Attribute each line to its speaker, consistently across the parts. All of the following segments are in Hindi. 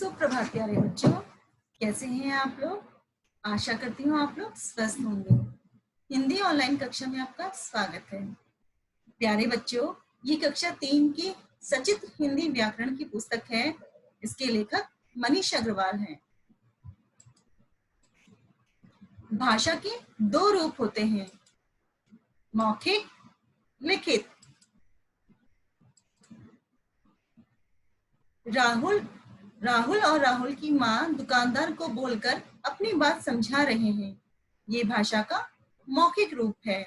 Speaker 1: सुप्रभात प्यारे बच्चों, कैसे हैं आप लोग। आशा करती हूँ आप लोग स्वस्थ होंगे। हिंदी ऑनलाइन कक्षा में आपका स्वागत है। प्यारे बच्चों, ये कक्षा 3 की सचित्र हिंदी व्याकरण की पुस्तक है। इसके लेखक मनीष अग्रवाल हैं। भाषा के 2 रूप होते हैं, मौखिक, लिखित। राहुल और राहुल की माँ दुकानदार को बोलकर अपनी बात समझा रहे हैं। ये भाषा का मौखिक रूप है।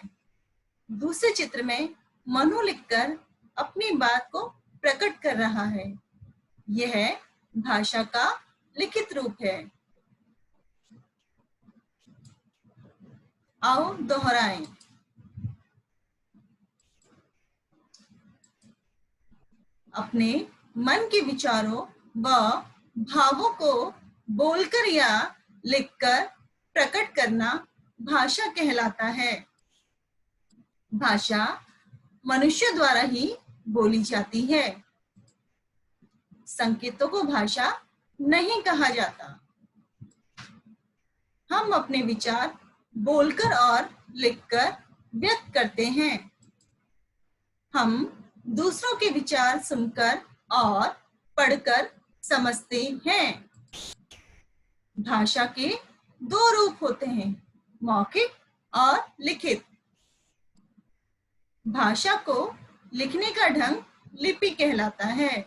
Speaker 1: दूसरे चित्र में मनु लिखकर अपनी बात को प्रकट कर रहा है। यह भाषा का लिखित रूप है। आओ दोहराएं। अपने मन के विचारों व भावों को बोलकर या लिखकर प्रकट करना भाषा कहलाता है। भाषा मनुष्य द्वारा ही बोली जाती है। संकेतों को भाषा नहीं कहा जाता। हम अपने विचार बोलकर और लिखकर व्यक्त करते हैं। हम दूसरों के विचार सुनकर और पढ़कर समझते हैं। भाषा के 2 रूप होते हैं, मौखिक और लिखित। भाषा को लिखने का ढंग लिपि कहलाता है।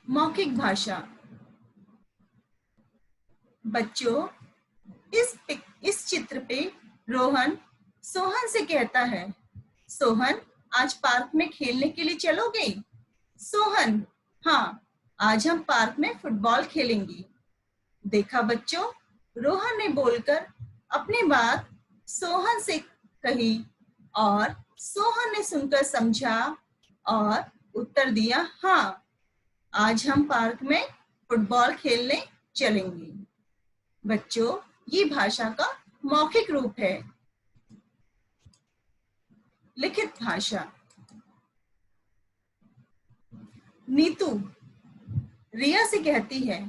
Speaker 1: मौखिक भाषा। बच्चों, इस चित्र पे रोहन सोहन से कहता है, सोहन आज पार्क में खेलने के लिए चलोगे? सोहन, हाँ, आज हम पार्क में फुटबॉल खेलेंगे। देखा बच्चों, रोहन ने बोलकर अपनी बात सोहन से कही और सोहन ने सुनकर समझा और उत्तर दिया, हाँ, आज हम पार्क में फुटबॉल खेलने चलेंगे। बच्चों, ये भाषा का मौखिक रूप है। लिखित भाषा। नीतू रिया से कहती है,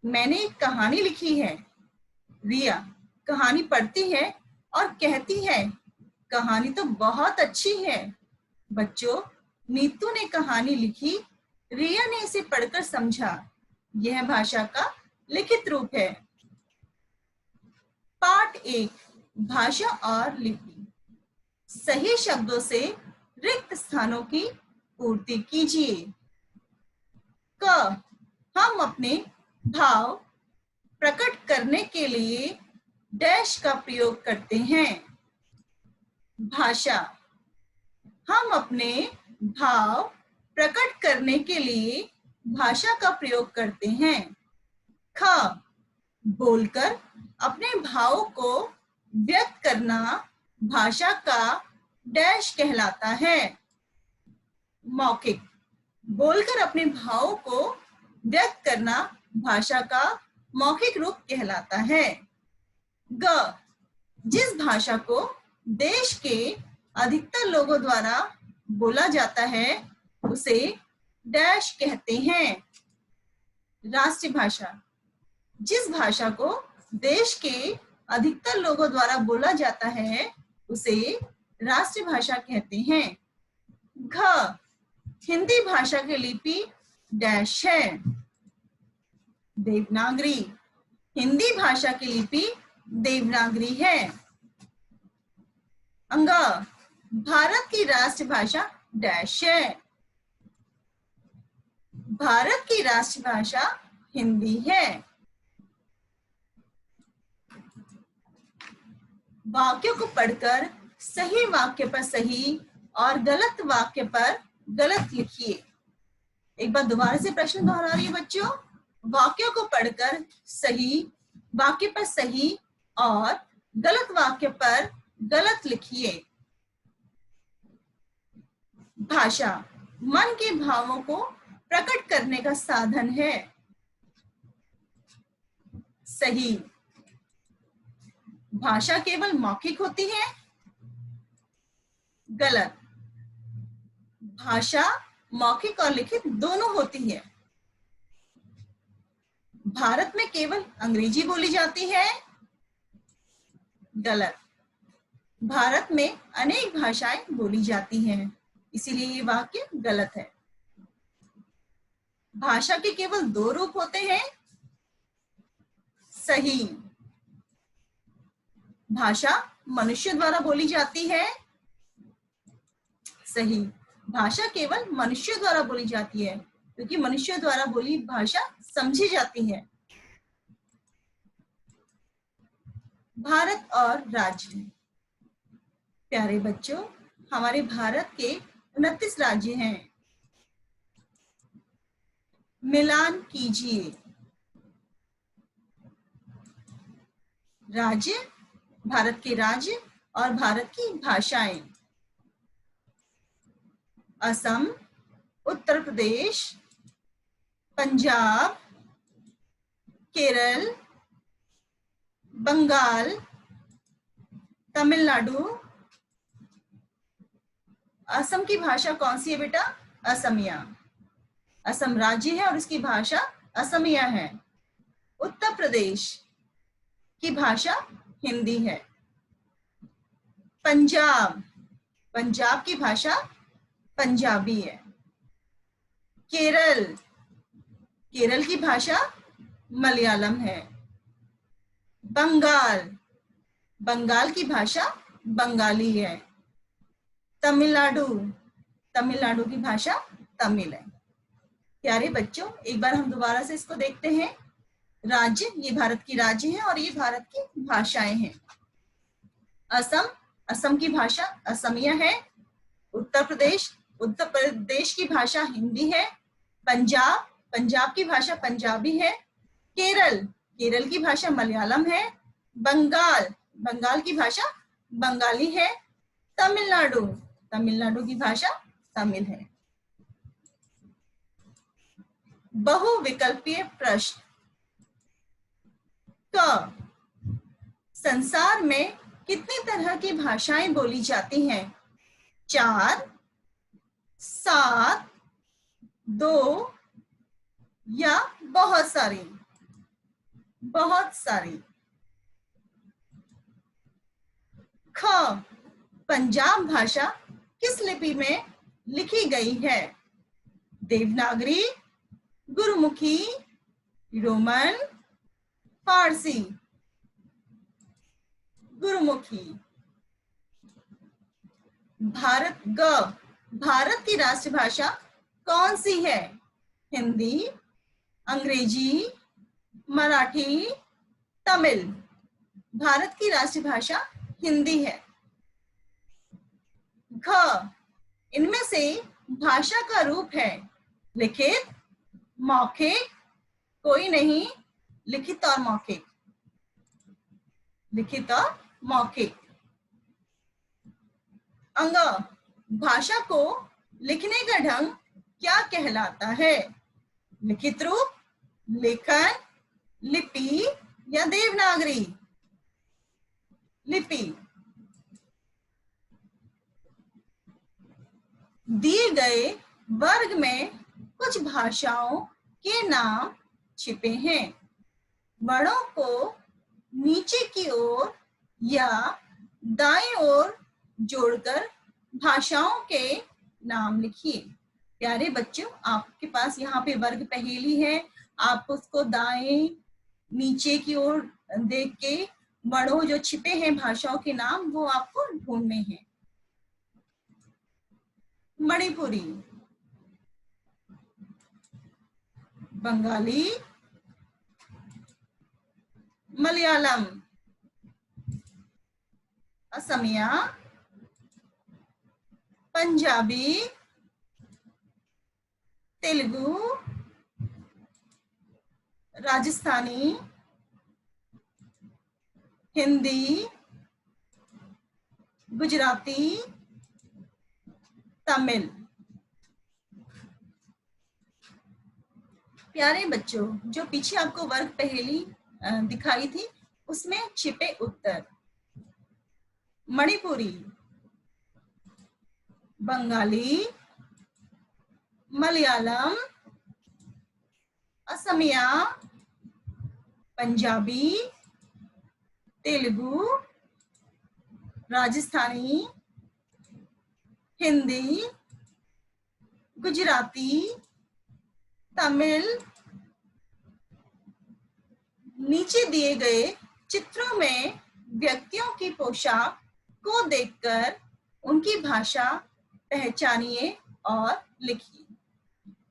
Speaker 1: मैंने एक कहानी लिखी है। रिया कहानी पढ़ती है और कहती है, कहानी तो बहुत अच्छी है। बच्चों, नीतू ने कहानी लिखी, रिया ने इसे पढ़कर समझा। यह भाषा का लिखित रूप है। पाठ 1, भाषा और लिपि। सही शब्दों से रिक्त स्थानों की पूर्ति कीजिए। क, हम अपने भाव प्रकट करने के लिए डैश का प्रयोग करते हैं। भाषा, हम अपने भाव प्रकट करने के लिए भाषा का प्रयोग करते हैं। ख, बोलकर अपने भाव को व्यक्त करना भाषा का डैश कहलाता है। मौखिक, बोलकर अपने भाव को व्यक्त करना भाषा का मौखिक रूप कहलाता है। ग, जिस भाषा को देश के अधिकतर लोगों द्वारा बोला जाता है उसे डैश कहते हैं। राष्ट्रीय भाषा, जिस भाषा को देश के अधिकतर लोगों द्वारा बोला जाता है उसे राष्ट्रीय भाषा कहते हैं। घ, हिंदी भाषा की लिपि डैश है। देवनागरी, हिंदी भाषा की लिपि देवनागरी है। अंग, भारत की राष्ट्रीय भाषा डैश है। भारत की राष्ट्रीय भाषा हिंदी है। वाक्यों को पढ़कर सही वाक्य पर सही और गलत वाक्य पर गलत लिखिए। एक बार दोबारा से प्रश्न दोहरा रही है बच्चों। वाक्यों को पढ़कर सही वाक्य पर सही और गलत वाक्य पर गलत लिखिए। भाषा मन के भावों को प्रकट करने का साधन है। सही, भाषा केवल मौखिक होती है। गलत, भाषा मौखिक और लिखित दोनों होती है। भारत में केवल अंग्रेजी बोली जाती है। गलत। भारत में अनेक भाषाएं बोली जाती हैं, इसीलिए ये वाक्य गलत है। भाषा के केवल 2 रूप होते हैं। सही। भाषा मनुष्य द्वारा बोली जाती है। सही। भाषा केवल मनुष्य द्वारा बोली जाती है, क्योंकि मनुष्य द्वारा बोली भाषा समझी जाती है। भारत और राज्य। प्यारे बच्चों, हमारे भारत के 29 राज्य हैं। मिलान कीजिए। राज्य, भारत के राज्य और भारत की भाषाएं। असम, उत्तर प्रदेश, पंजाब, केरल, बंगाल, तमिलनाडु। असम की भाषा कौन सी है बेटा? असमिया। असम राज्य है और इसकी भाषा असमिया है। उत्तर प्रदेश की भाषा हिंदी है। पंजाब, पंजाब की भाषा पंजाबी है। केरल, केरल की भाषा मलयालम है। बंगाल, बंगाल की भाषा बंगाली है। तमिलनाडु, तमिलनाडु की भाषा तमिल है। प्यारे बच्चों, एक बार हम दोबारा से इसको देखते हैं। राज्य, ये भारत की राज्य है और ये भारत की भाषाएं हैं। असम, असम की भाषा असमिया है। उत्तर प्रदेश, उत्तर प्रदेश की भाषा हिंदी है। पंजाब, पंजाब की भाषा पंजाबी है। केरल, केरल की भाषा मलयालम है। बंगाल, बंगाल की भाषा बंगाली है। तमिलनाडु, तमिलनाडु की भाषा तमिल है। बहुविकल्पीय प्रश्न। क, संसार में कितनी तरह की भाषाएं बोली जाती हैं? 4, 7, 2 या बहुत सारी? बहुत सारी। ख, पंजाब भाषा किस लिपि में लिखी गई है? देवनागरी, गुरुमुखी, रोमन, फारसी? गुरुमुखी। भारत, ग, भारत की राष्ट्रभाषा कौन सी है? हिंदी, अंग्रेजी, मराठी, तमिल? भारत की राष्ट्रभाषा हिंदी है। घ, इनमें से भाषा का रूप है लिखित, मौखिक? कोई नहीं, लिखित और मौखिक। लिखित और मौखिक। अंग, भाषा को लिखने का ढंग क्या कहलाता है? लिखित रूप, लेखन, लिपि या देवनागरी? लिपि। दिए गए वर्ग में कुछ भाषाओं के नाम छिपे हैं। वर्णों को नीचे की ओर या दाईं ओर जोड़कर भाषाओं के नाम लिखिए। प्यारे बच्चों, आपके पास यहाँ पे वर्ग पहेली है। आप उसको दाएं नीचे की ओर देख के वर्णों जो छिपे हैं भाषाओं के नाम, वो आपको ढूंढने हैं। मणिपुरी, बंगाली, मलयालम, असमिया, पंजाबी, तेलुगु, राजस्थानी, हिंदी, गुजराती, तमिल। प्यारे बच्चों, जो पीछे आपको वर्ग पहेली दिखाई थी, उसमें छिपे उत्तर। मणिपुरी, बंगाली, मलयालम, असमिया, पंजाबी, तेलुगु, राजस्थानी, हिंदी, गुजराती, तमिल। नीचे दिए गए चित्रों में व्यक्तियों की पोशाक को देखकर उनकी भाषा पहचानिए और लिखिए।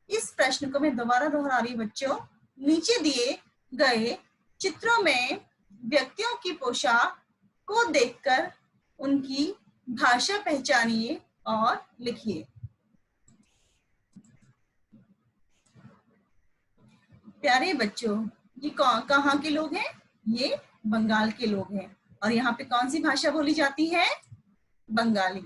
Speaker 1: इस प्रश्न को मैं दोबारा दोहरा रही हूँ बच्चों। नीचे दिए गए चित्रों में व्यक्तियों की पोशाक को देखकर उनकी भाषा पहचानिए और लिखिए। प्यारे बच्चों, ये कहाँ के लोग हैं? ये बंगाल के लोग हैं। और यहाँ पे कौन सी भाषा बोली जाती है? बंगाली।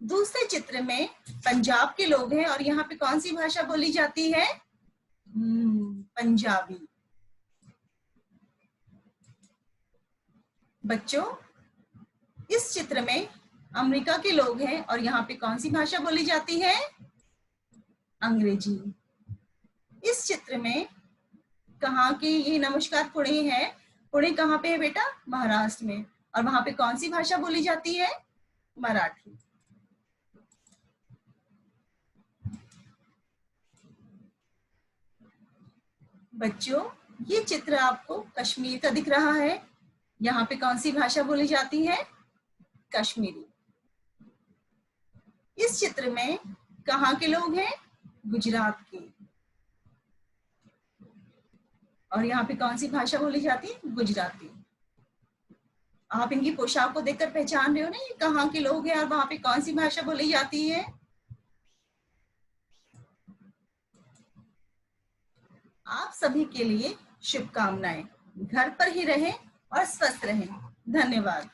Speaker 1: दूसरे चित्र में पंजाब के लोग हैं और यहाँ पे कौन सी भाषा बोली जाती है? पंजाबी। बच्चों, इस चित्र में अमेरिका के लोग हैं और यहाँ पे कौन सी भाषा बोली जाती है? अंग्रेजी। इस चित्र में कहाँ के ये नमस्कार पुणे है। पुणे कहाँ पे है बेटा? महाराष्ट्र में। और वहां पे कौन सी भाषा बोली जाती है? मराठी। बच्चों, ये चित्र आपको कश्मीर का दिख रहा है। यहाँ पे कौन सी भाषा बोली जाती है? कश्मीरी। इस चित्र में कहाँ के लोग हैं? गुजरात के। और यहाँ पे कौन सी भाषा बोली जाती है? गुजराती। आप इनकी पोशाक को देखकर पहचान रहे हो ना, ये कहाँ के लोग हैं और वहां पे कौन सी भाषा बोली जाती है? आप सभी के लिए शुभकामनाएं। घर पर ही रहें और स्वस्थ रहें। धन्यवाद।